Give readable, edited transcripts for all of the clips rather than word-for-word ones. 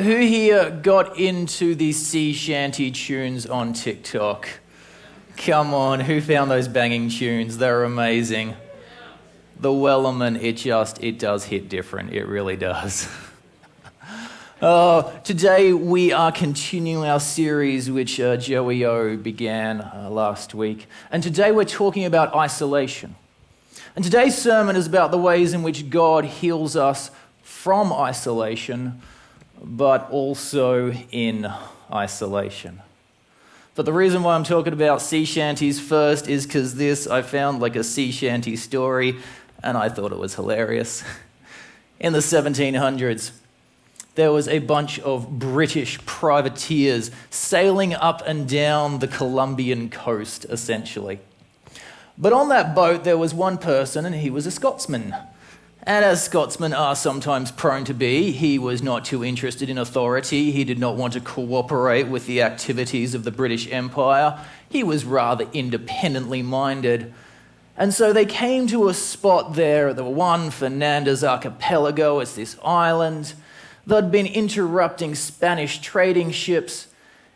Who here got into these sea shanty tunes on TikTok? Come on, who found those banging tunes? They're amazing. The Wellerman, it does hit different. It really does. Today we are continuing our series which Joey O began last week. And today we're talking about isolation. And today's sermon is about the ways in which God heals us from isolation, but also in isolation. But the reason why I'm talking about sea shanties first is because I found like a sea shanty story and I thought it was hilarious. In the 1700s, there was a bunch of British privateers sailing up and down the Colombian coast, essentially. But on that boat, there was one person and he was a Scotsman. And as Scotsmen are sometimes prone to be, he was not too interested in authority. He did not want to cooperate with the activities of the British Empire. He was rather independently minded. And so they came to a spot there, the Juan Fernandez Archipelago. It's this island that had been interrupting Spanish trading ships.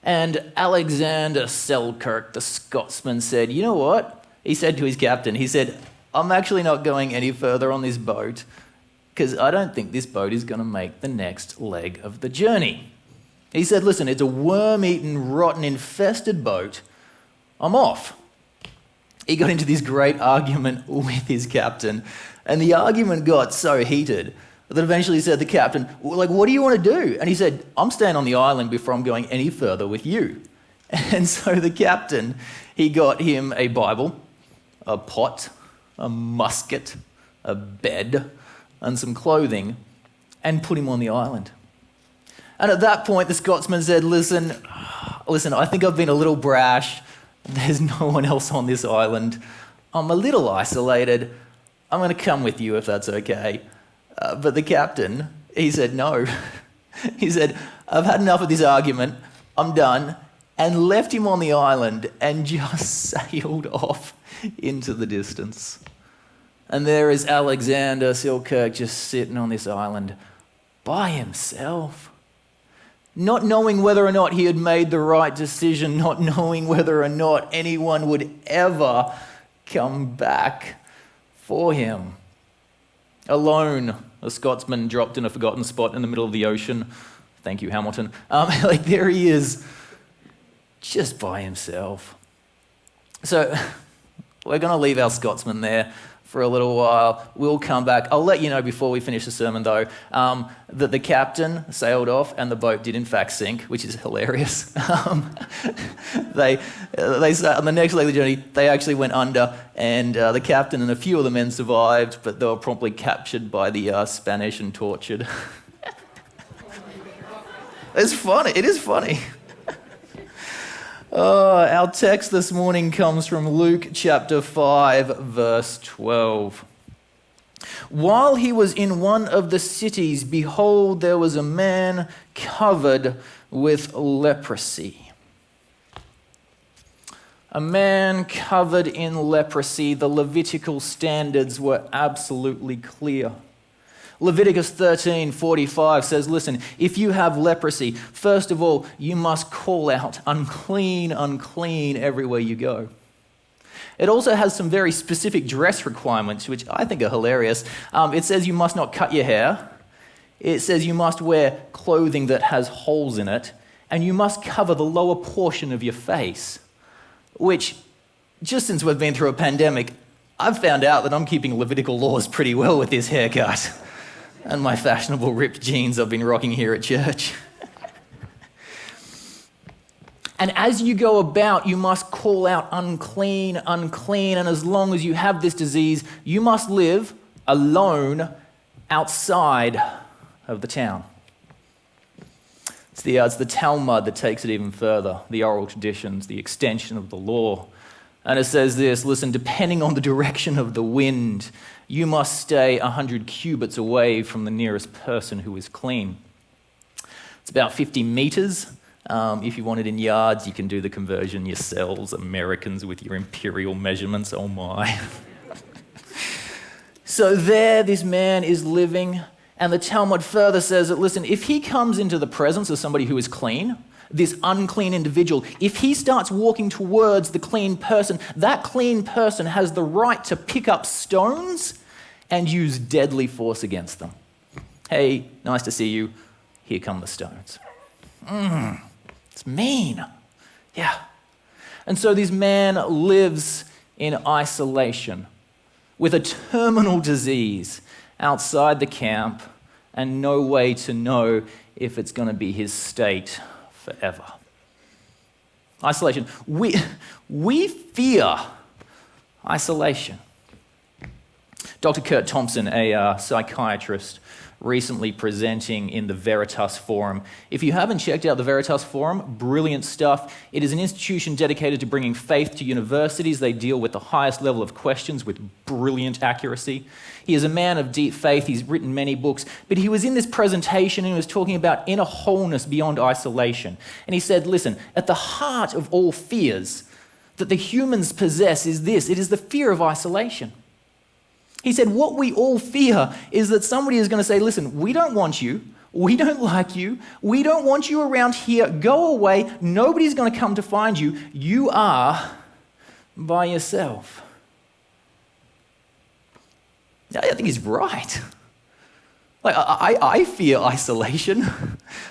And Alexander Selkirk, the Scotsman, said, "You know what?" He said to his captain, he said, "I'm actually not going any further on this boat because I don't think this boat is going to make the next leg of the journey." He said, "Listen, it's a worm-eaten, rotten, infested boat. I'm off." He got into this great argument with his captain, and the argument got so heated that eventually he said to the captain, "Like, what do you want to do?" And he said, "I'm staying on the island before I'm going any further with you." And so the captain, he got him a Bible, a pot, a musket, a bed, and some clothing, and put him on the island. And at that point, the Scotsman said, listen, I think I've been a little brash. There's no one else on this island. I'm a little isolated. I'm going to come with you if that's okay." But the captain, he said no. He said, "I've had enough of this argument. I'm done." And left him on the island and just sailed off into the distance. And there is Alexander Selkirk just sitting on this island by himself, not knowing whether or not he had made the right decision, not knowing whether or not anyone would ever come back for him. Alone, a Scotsman dropped in a forgotten spot in the middle of the ocean. Thank you, Hamilton. There he is, just by himself. So we're going to leave our Scotsman there for a little while. We'll come back. I'll let you know before we finish the sermon, though, that the captain sailed off and the boat did in fact sink, which is hilarious. They on the next leg of the journey, they actually went under, and the captain and a few of the men survived, but they were promptly captured by the Spanish and tortured. It's funny. It is funny. Our text this morning comes from Luke chapter 5, verse 12. "While he was in one of the cities, behold, there was a man covered with leprosy." A man covered in leprosy. The Levitical standards were absolutely clear. Leviticus 13:45 says, listen, if you have leprosy, first of all, you must call out, "Unclean, unclean," everywhere you go. It also has some very specific dress requirements, which I think are hilarious. It says you must not cut your hair. It says you must wear clothing that has holes in it, and you must cover the lower portion of your face, which, just since we've been through a pandemic, I've found out that I'm keeping Levitical laws pretty well with this haircut. And my fashionable ripped jeans I've been rocking here at church. And as you go about, you must call out, "Unclean, unclean." And as long as you have this disease, you must live alone outside of the town. It's the Talmud that takes it even further, the oral traditions, the extension of the law. And it says this, listen, depending on the direction of the wind, you must stay 100 cubits away from the nearest person who is clean. It's about 50 meters. If you want it in yards, you can do the conversion yourselves, Americans with your imperial measurements, oh my. So there this man is living, And the Talmud further says that, listen, if he comes into the presence of somebody who is clean, this unclean individual, if he starts walking towards the clean person, that clean person has the right to pick up stones and use deadly force against them. Hey, nice to see you. Here come the stones. It's mean. Yeah. And so this man lives in isolation with a terminal disease outside the camp and no way to know if it's going to be his state forever. Isolation. We fear isolation. Dr. Kurt Thompson, a psychiatrist, recently presenting in the Veritas Forum. If you haven't checked out the Veritas Forum, brilliant stuff. It is an institution dedicated to bringing faith to universities. They deal with the highest level of questions with brilliant accuracy. He is a man of deep faith. He's written many books. But he was in this presentation and he was talking about inner wholeness beyond isolation. And he said, listen, at the heart of all fears that the humans possess is this. It is the fear of isolation. He said, what we all fear is that somebody is going to say, listen, we don't want you. We don't like you. We don't want you around here. Go away. Nobody's going to come to find you. You are by yourself. I think he's right. Like, I fear isolation.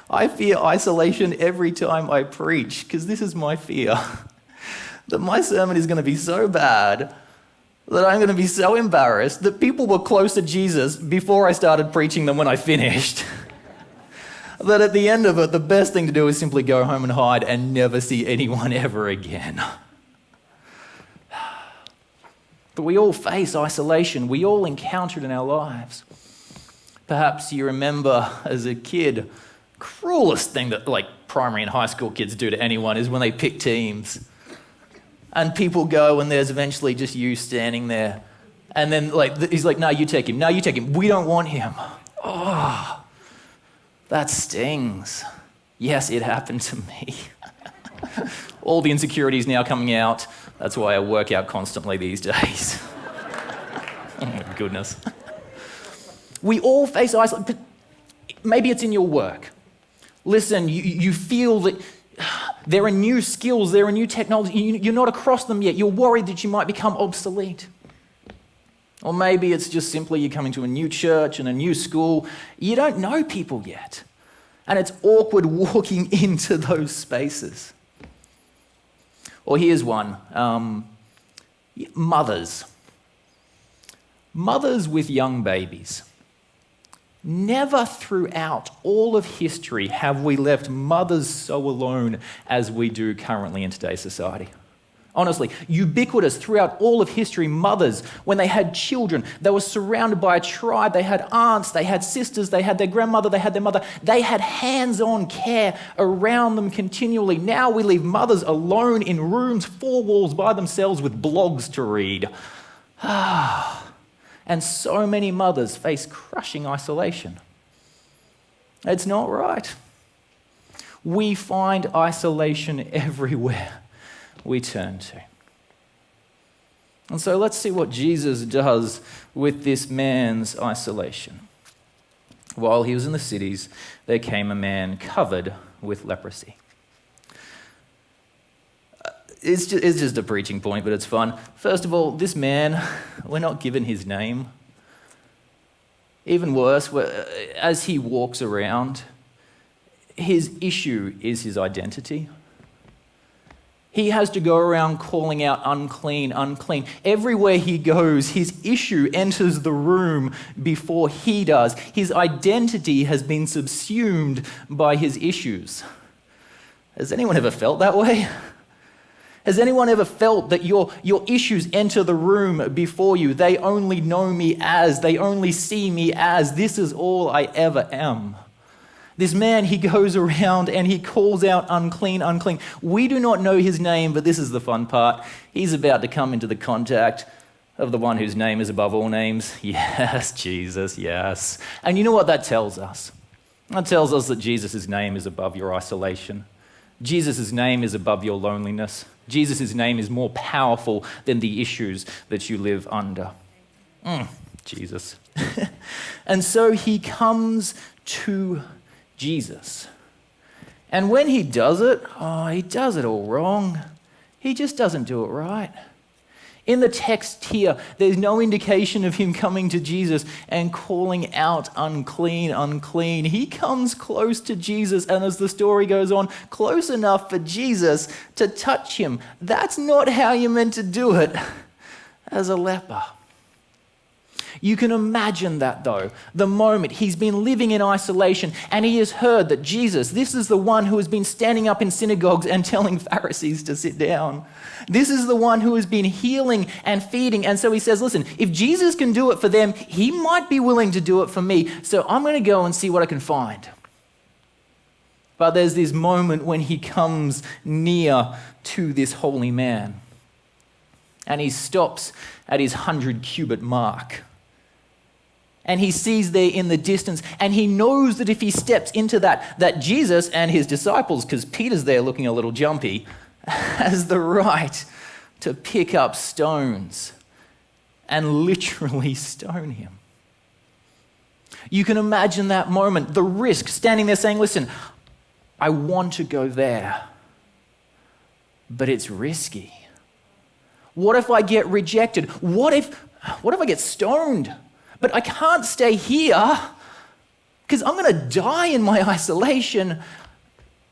I fear isolation every time I preach because this is my fear. That my sermon is going to be so bad that I'm going to be so embarrassed that people were close to Jesus before I started preaching than when I finished. That at the end of it, the best thing to do is simply go home and hide and never see anyone ever again. But we all face isolation. We all encounter it in our lives. Perhaps you remember as a kid, cruelest thing that like primary and high school kids do to anyone is when they pick teams. And people go and there's eventually just you standing there. And then he's like, no, you take him. No, you take him. We don't want him. Oh, that stings. Yes, it happened to me. All the insecurities now coming out. That's why I work out constantly these days. Oh my goodness. We all face isolation. But maybe it's in your work. Listen, you feel that there are new skills, there are new technology. You're not across them yet. You're worried that you might become obsolete. Or maybe it's just simply you're coming to a new church and a new school. You don't know people yet. And it's awkward walking into those spaces. Or here's one. Mothers. Mothers with young babies. Never throughout all of history have we left mothers so alone as we do currently in today's society. Honestly, ubiquitous throughout all of history, mothers, when they had children, they were surrounded by a tribe. They had aunts, they had sisters, they had their grandmother, they had their mother. They had hands-on care around them continually. Now we leave mothers alone in rooms, 4 walls by themselves with blogs to read. And so many mothers face crushing isolation. It's not right. We find isolation everywhere we turn to. And so let's see what Jesus does with this man's isolation. While he was in the cities, there came a man covered with leprosy. It's just a preaching point, but it's fun. First of all, this man, we're not given his name. Even worse, as he walks around, his issue is his identity. He has to go around calling out unclean, unclean. Everywhere he goes, his issue enters the room before he does. His identity has been subsumed by his issues. Has anyone ever felt that way? Has anyone ever felt that your issues enter the room before you? They only know me as, they only see me as, this is all I ever am. This man, he goes around and he calls out unclean, unclean. We do not know his name, but this is the fun part. He's about to come into the contact of the one whose name is above all names. Yes, Jesus, yes. And you know what that tells us? That tells us that Jesus' name is above your isolation. Jesus' name is above your loneliness. Jesus' name is more powerful than the issues that you live under. Jesus. And so he comes to Jesus. And when he does it all wrong. He just doesn't do it right. In the text here, there's no indication of him coming to Jesus and calling out, unclean, unclean. He comes close to Jesus, and as the story goes on, close enough for Jesus to touch him. That's not how you're meant to do it as a leper. You can imagine that though, the moment he's been living in isolation and he has heard that Jesus, this is the one who has been standing up in synagogues and telling Pharisees to sit down. This is the one who has been healing and feeding. And so he says, listen, if Jesus can do it for them, he might be willing to do it for me. So I'm going to go and see what I can find. But there's this moment when he comes near to this holy man. And he stops at his 100-cubit mark. And he sees there in the distance, and he knows that if he steps into that Jesus and his disciples, because Peter's there looking a little jumpy, has the right to pick up stones and literally stone him. You can imagine that moment, the risk, standing there saying, listen, I want to go there, but it's risky. What if I get rejected? What if I get stoned? But I can't stay here because I'm going to die in my isolation,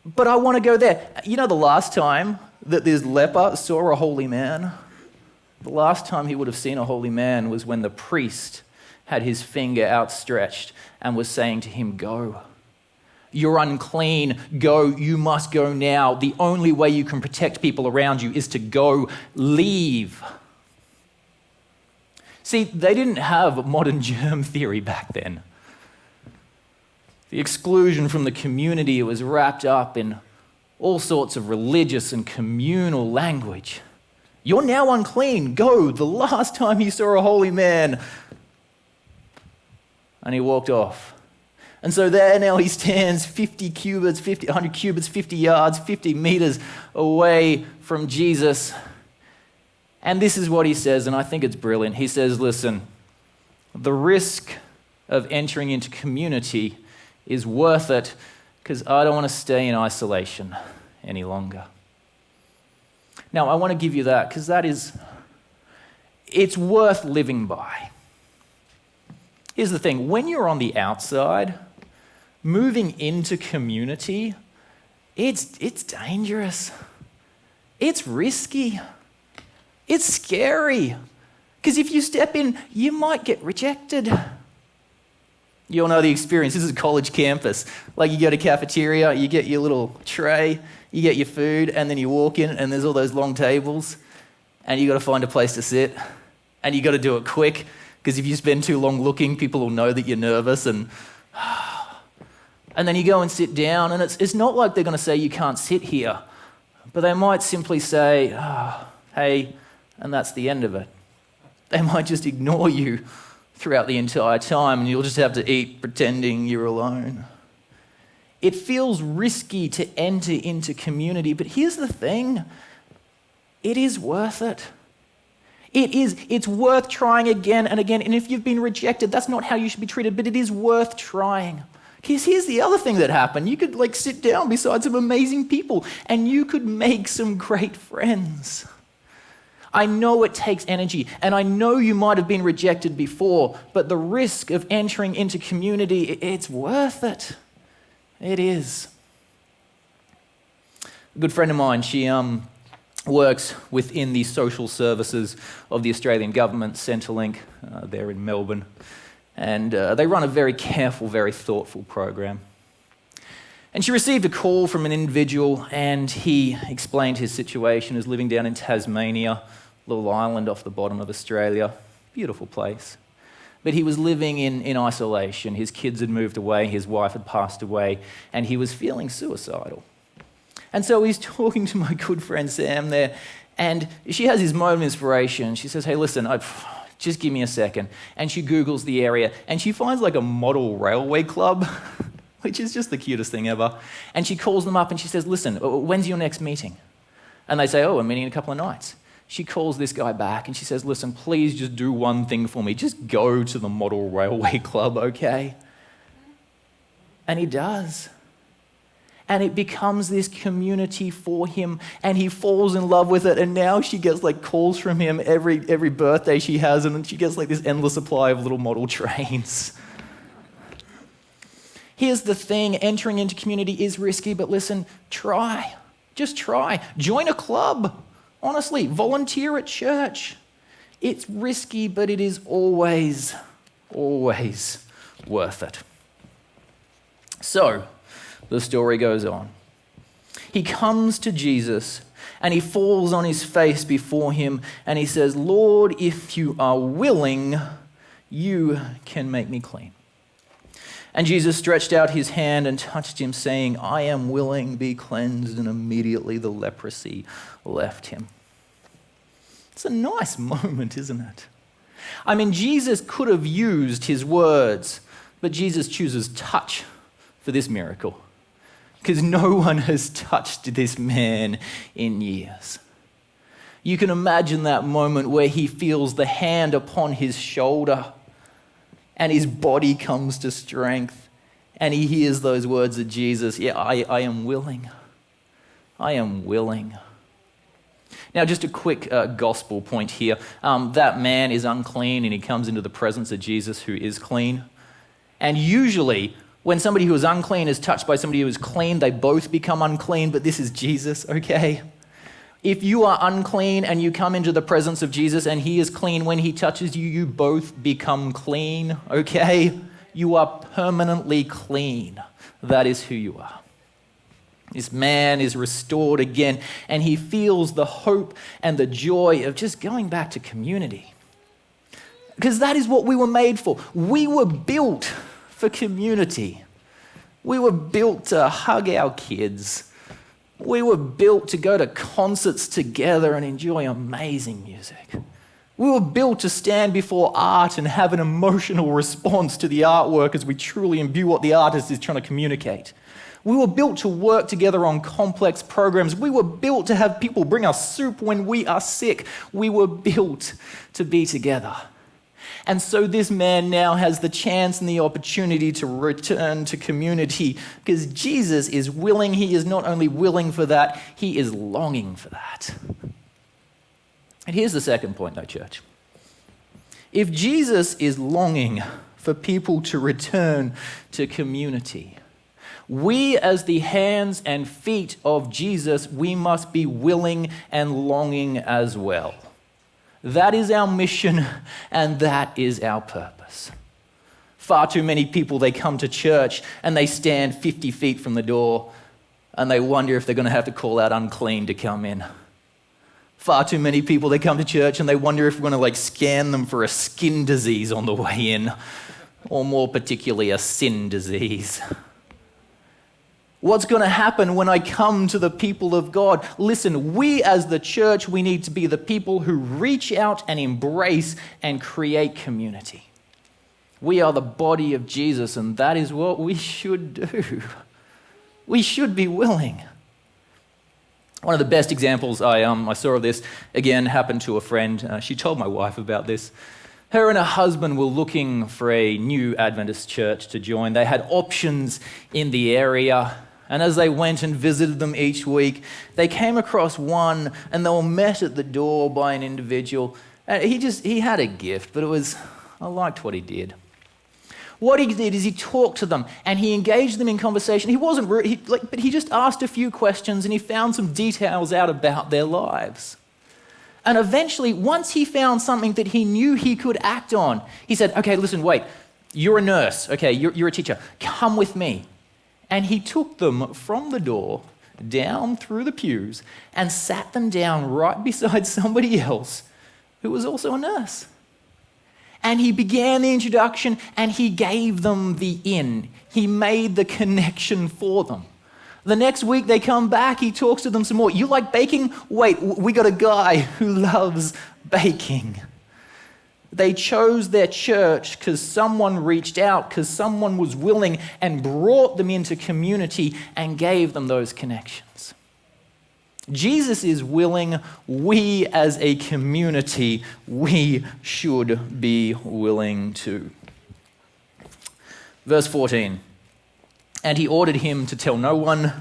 but I want to go there. You know, the last time that this leper saw a holy man, the last time he would have seen a holy man was when the priest had his finger outstretched and was saying to him, go. You're unclean. Go. You must go now. The only way you can protect people around you is to go. Leave. See, they didn't have modern germ theory back then. The exclusion from the community was wrapped up in all sorts of religious and communal language. You're now unclean. Go. The last time you saw a holy man. And he walked off. And so there now he stands 100 cubits, 50 yards, 50 meters away from Jesus. And this is what he says, and I think it's brilliant. He says, listen, the risk of entering into community is worth it because I don't want to stay in isolation any longer. Now, I want to give you that because it's worth living by. Here's the thing, when you're on the outside, moving into community, it's dangerous. It's risky. It's scary, because if you step in, you might get rejected. You all know the experience. This is a college campus. Like you go to cafeteria, you get your little tray, you get your food, and then you walk in and there's all those long tables, and you got to find a place to sit, and you got to do it quick, because if you spend too long looking, people will know that you're nervous, and then you go and sit down, and it's not like they're going to say you can't sit here, but they might simply say, hey, and that's the end of it. They might just ignore you throughout the entire time and you'll just have to eat pretending you're alone. It feels risky to enter into community, but here's the thing. It is worth it. It's worth trying again and again. And if you've been rejected, that's not how you should be treated, but it is worth trying. Because here's the other thing that happened. You could sit down beside some amazing people and you could make some great friends. I know it takes energy, and I know you might have been rejected before, but the risk of entering into community, it's worth it. It is. A good friend of mine, she works within the social services of the Australian government, Centrelink, there in Melbourne, and they run a very careful, very thoughtful program. And she received a call from an individual, and he explained his situation as living down in Tasmania, little island off the bottom of Australia, beautiful place. But he was living in isolation. His kids had moved away, his wife had passed away, and he was feeling suicidal. And so he's talking to my good friend Sam there, and she has his moment of inspiration. She says, hey, listen, just give me a second. And she Googles the area, and she finds like a model railway club, which is just the cutest thing ever. And she calls them up and she says, listen, when's your next meeting? And they say, we're meeting in a couple of nights. she calls this guy back and she says, listen, please just do one thing for me. Just go to the Model Railway Club, okay? And he does. And it becomes this community for him, and he falls in love with it, and now she gets like calls from him every birthday she has, and then she gets like this endless supply of little model trains. Here's the thing, entering into community is risky, but listen, try. Just try. Join a club. Honestly, volunteer at church. It's risky, but it is always worth it. So, the story goes on. He comes to Jesus and he falls on his face before him and he says, Lord, if you are willing, you can make me clean. And Jesus stretched out his hand and touched him, saying, I am willing, be cleansed. And immediately the leprosy left him. It's a nice moment, isn't it? I mean, Jesus could have used his words, but Jesus chooses touch for this miracle, because no one has touched this man in years. You can imagine that moment where he feels the hand upon his shoulder and his body comes to strength and he hears those words of Jesus, I am willing. I am willing. Now, just a quick gospel point here. That man is unclean and he comes into the presence of Jesus who is clean. And usually, when somebody who is unclean is touched by somebody who is clean, they both become unclean, but this is Jesus, okay? If you are unclean and you come into the presence of Jesus and he is clean, when he touches you, you both become clean, okay? You are permanently clean. That is who you are. This man is restored again, and he feels the hope and the joy of just going back to community. Because that is what we were made for. We were built for community. We were built to hug our kids. We were built to go to concerts together and enjoy amazing music. We were built to stand before art and have an emotional response to the artwork as we truly imbue what the artist is trying to communicate. We were built to work together on complex programs. We were built to have people bring us soup when we are sick. We were built to be together. And so this man now has the chance and the opportunity to return to community because Jesus is willing. He is not only willing for that, he is longing for that. And here's the second point though, church. If Jesus is longing for people to return to community, we as the hands and feet of Jesus, we must be willing and longing as well. That is our mission and that is our purpose. Far too many people, they come to church and they stand 50 feet from the door and they wonder if they're going to have to call out unclean to come in. Far too many people, they come to church and they wonder if we're going to scan them for a skin disease on the way in, or more particularly a sin disease. What's going to happen when I come to the people of God? Listen, we as the church, we need to be the people who reach out and embrace and create community. We are the body of Jesus, and that is what we should do. We should be willing. One of the best examples I saw of this, again, happened to a friend. She told my wife about this. Her and her husband were looking for a new Adventist church to join. They had options in the area. And as they went and visited them each week, they came across one and they were met at the door by an individual. And he had a gift, but I liked what he did. What he did is he talked to them and he engaged them in conversation. He wasn't rude, but he just asked a few questions and he found some details out about their lives. And eventually, once he found something that he knew he could act on, he said, okay, listen, wait, you're a nurse, okay, you're a teacher, come with me. And he took them from the door, down through the pews, and sat them down right beside somebody else who was also a nurse. And he began the introduction and he gave them the in. He made the connection for them. The next week they come back, he talks to them some more. You like baking? Wait, we got a guy who loves baking. They chose their church because someone reached out, because someone was willing and brought them into community and gave them those connections. Jesus is willing. We as a community, we should be willing to. Verse 14, and he ordered him to tell no one,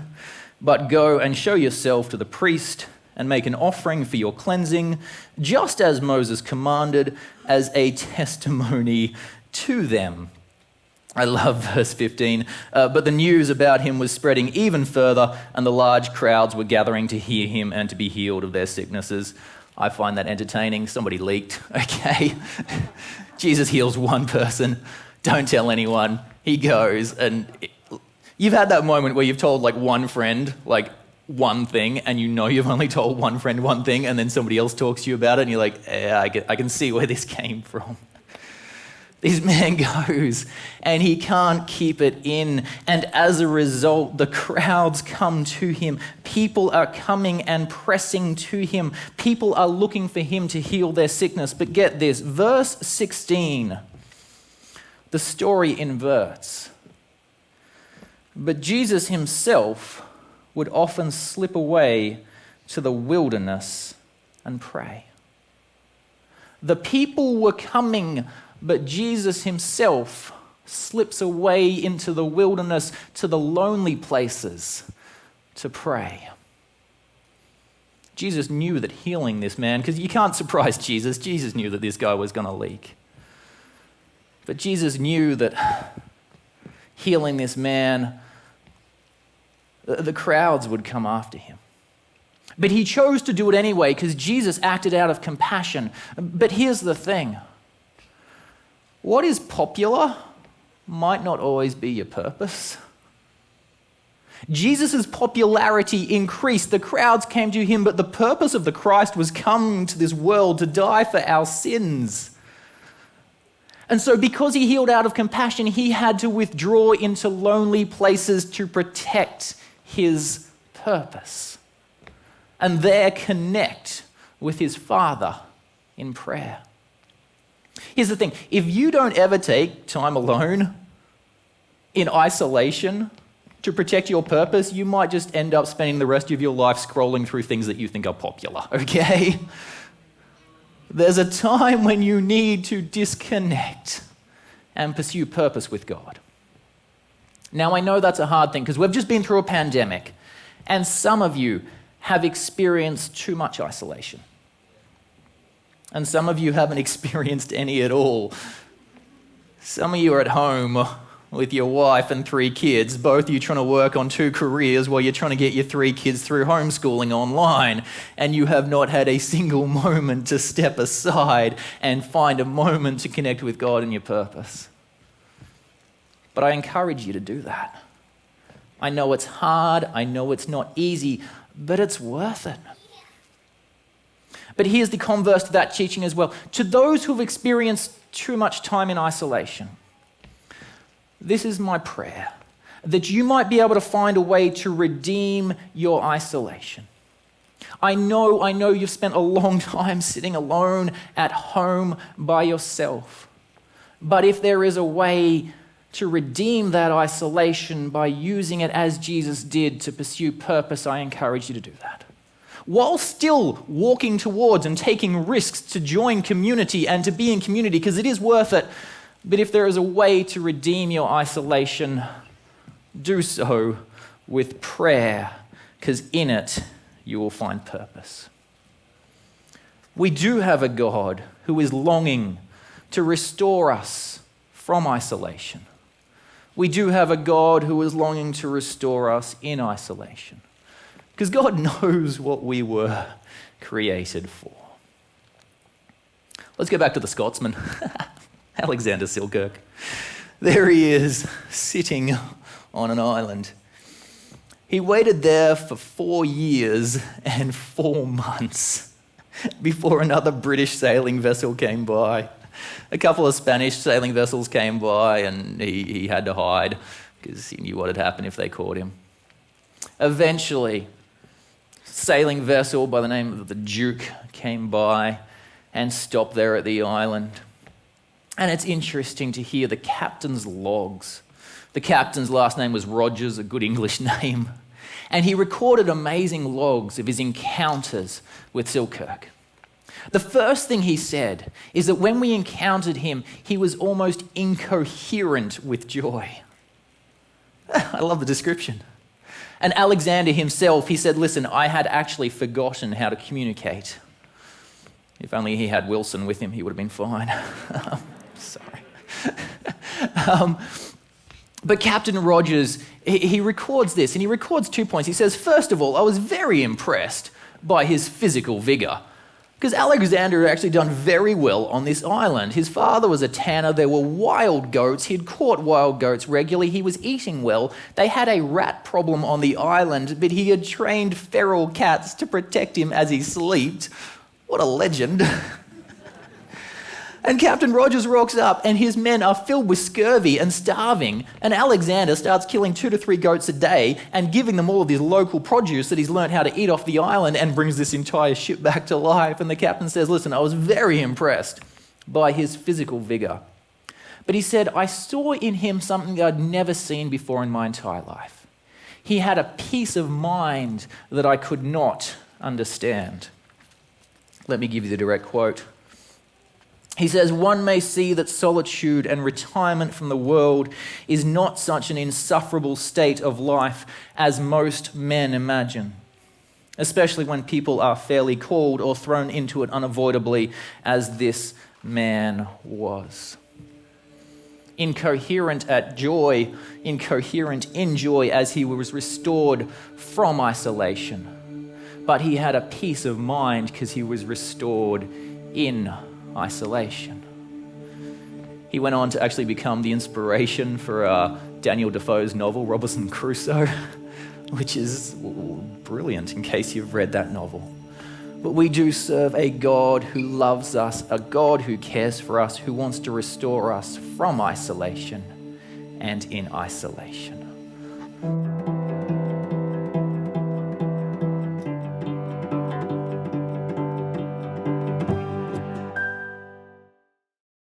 but go and show yourself to the priest and make an offering for your cleansing, just as Moses commanded, as a testimony to them. I love verse 15. But the news about him was spreading even further, and the large crowds were gathering to hear him and to be healed of their sicknesses. I find that entertaining. Somebody leaked, okay? Jesus heals one person. Don't tell anyone. He goes, and you've had that moment where you've told like one friend, like one thing, and you know you've only told one friend one thing, and then somebody else talks to you about it, and you're like, yeah, I can see where this came from. This man goes, and he can't keep it in, and as a result, the crowds come to him. People are coming and pressing to him. People are looking for him to heal their sickness. But get this, verse 16, the story inverts. But Jesus himself would often slip away to the wilderness and pray. The people were coming, but Jesus himself slips away into the wilderness, to the lonely places, to pray. Jesus knew that healing this man, because you can't surprise Jesus. Jesus knew that this guy was going to leak. But Jesus knew that healing this man, the crowds would come after him. But he chose to do it anyway because Jesus acted out of compassion. But here's the thing. What is popular might not always be your purpose. Jesus' popularity increased. The crowds came to him, but the purpose of the Christ was come to this world to die for our sins. And so because he healed out of compassion, he had to withdraw into lonely places to protect his purpose and there connect with his Father in prayer. Here's the thing, if you don't ever take time alone in isolation to protect your purpose, you might just end up spending the rest of your life scrolling through things that you think are popular, okay? There's a time when you need to disconnect and pursue purpose with God. Now, I know that's a hard thing because we've just been through a pandemic, and some of you have experienced too much isolation. And some of you haven't experienced any at all. Some of you are at home with your wife and 3 kids, both of you trying to work on 2 careers while you're trying to get your 3 kids through homeschooling online, and you have not had a single moment to step aside and find a moment to connect with God and your purpose. But I encourage you to do that. I know it's hard, I know it's not easy, but it's worth it. But here's the converse to that teaching as well. To those who've experienced too much time in isolation, this is my prayer, that you might be able to find a way to redeem your isolation. I know you've spent a long time sitting alone at home by yourself. But if there is a way to redeem that isolation by using it as Jesus did to pursue purpose, I encourage you to do that. While still walking towards and taking risks to join community and to be in community, because it is worth it. But if there is a way to redeem your isolation, do so with prayer, because in it you will find purpose. We do have a God who is longing to restore us from isolation. We do have a God who is longing to restore us in isolation, because God knows what we were created for. Let's go back to the Scotsman, Alexander Selkirk. There he is, sitting on an island. He waited there for 4 years and 4 months before another British sailing vessel came by. A couple of Spanish sailing vessels came by, and he had to hide because he knew what had happened if they caught him. Eventually, a sailing vessel by the name of the Duke came by and stopped there at the island. And it's interesting to hear the captain's logs. The captain's last name was Rogers, a good English name. And he recorded amazing logs of his encounters with Selkirk. The first thing he said is that when we encountered him, he was almost incoherent with joy. I love the description. And Alexander himself, he said, listen, I had actually forgotten how to communicate. If only he had Wilson with him, he would have been fine. Sorry. But Captain Rogers, he records this, and he records 2 points. He says, first of all, I was very impressed by his physical vigor. Because Alexander had actually done very well on this island. His father was a tanner. There were wild goats. He'd caught wild goats regularly. He was eating well. They had a rat problem on the island, but he had trained feral cats to protect him as he slept. What a legend. And Captain Rogers rocks up, and his men are filled with scurvy and starving. And Alexander starts killing 2 to 3 goats a day and giving them all of this local produce that he's learned how to eat off the island, and brings this entire ship back to life. And the captain says, listen, I was very impressed by his physical vigor. But he said, I saw in him something that I'd never seen before in my entire life. He had a peace of mind that I could not understand. Let me give you the direct quote. He says, one may see that solitude and retirement from the world is not such an insufferable state of life as most men imagine, especially when people are fairly called or thrown into it unavoidably, as this man was. Incoherent at joy, incoherent in joy as he was restored from isolation. But he had a peace of mind because he was restored in isolation. He went on to actually become the inspiration for Daniel Defoe's novel, Robinson Crusoe, which is brilliant in case you've read that novel. But we do serve a God who loves us, a God who cares for us, who wants to restore us from isolation and in isolation.